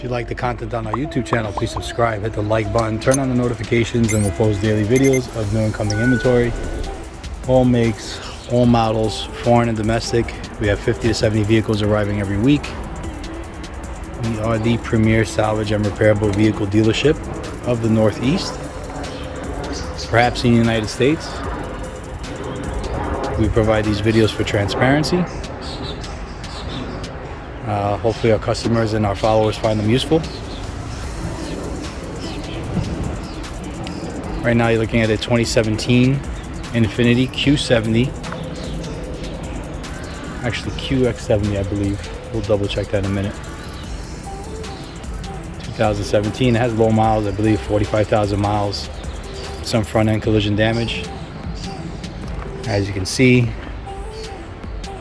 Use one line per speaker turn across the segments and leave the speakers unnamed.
you like the content on our YouTube channel, please subscribe, hit the like button, turn on the notifications, and we'll post daily videos of new incoming inventory. All makes, all models, foreign and domestic. We have 50 to 70 vehicles arriving every week. We are the premier salvage and repairable vehicle dealership of the Northeast, perhaps in the United States. We provide these videos for transparency. Hopefully our customers and our followers find them useful. Right now you're looking at a 2017 Infiniti QX70. Actually QX70, I believe. We'll double check that in a minute. 2017, it has low miles, I believe 45,000 miles. Some front end collision damage. As you can see,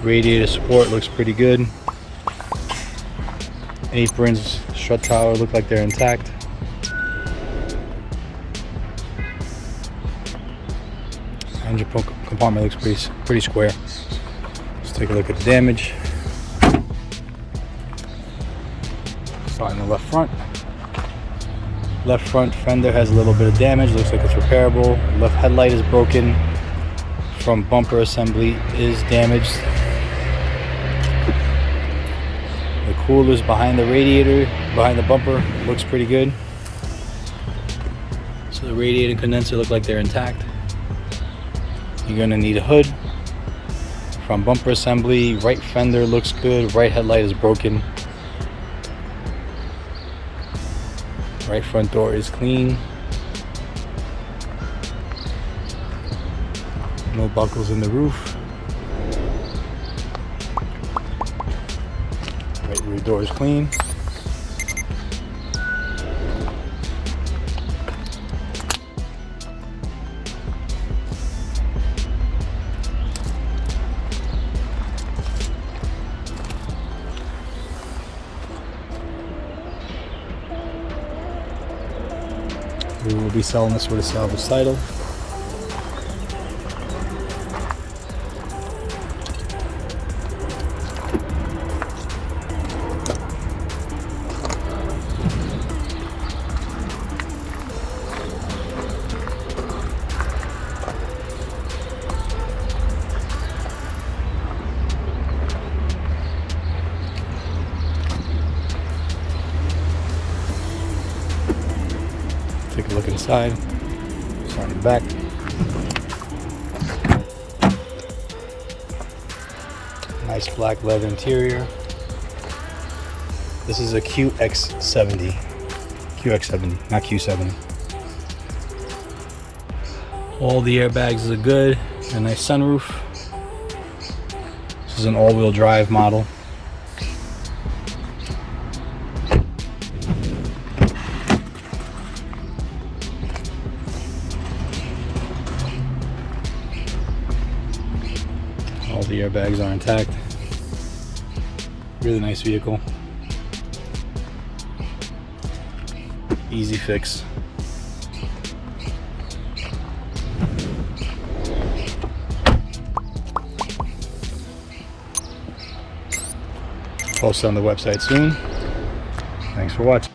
radiator support looks pretty good. Aprons, strut tower look like they're intact. Engine compartment looks pretty square. Let's take a look at the damage. Starting the left front. Left front fender has a little bit of damage. Looks like it's repairable. Left headlight is broken. Front bumper assembly is damaged. The coolers behind the radiator, behind the bumper, looks pretty good. So the radiator and condenser look like they're intact. You're gonna need a hood. Front bumper assembly, right fender looks good. Right headlight is broken. Right front door is clean. No buckles in the roof. Right rear door is clean. We will be selling this with a salvage title. Take a look inside. Start in the back. Nice black leather interior. This is a QX70. QX70, not Q70. All the airbags are good. A nice sunroof. This is an all-wheel drive model. All the airbags are intact. Really nice vehicle. Easy fix. Post on the website soon. Thanks for watching.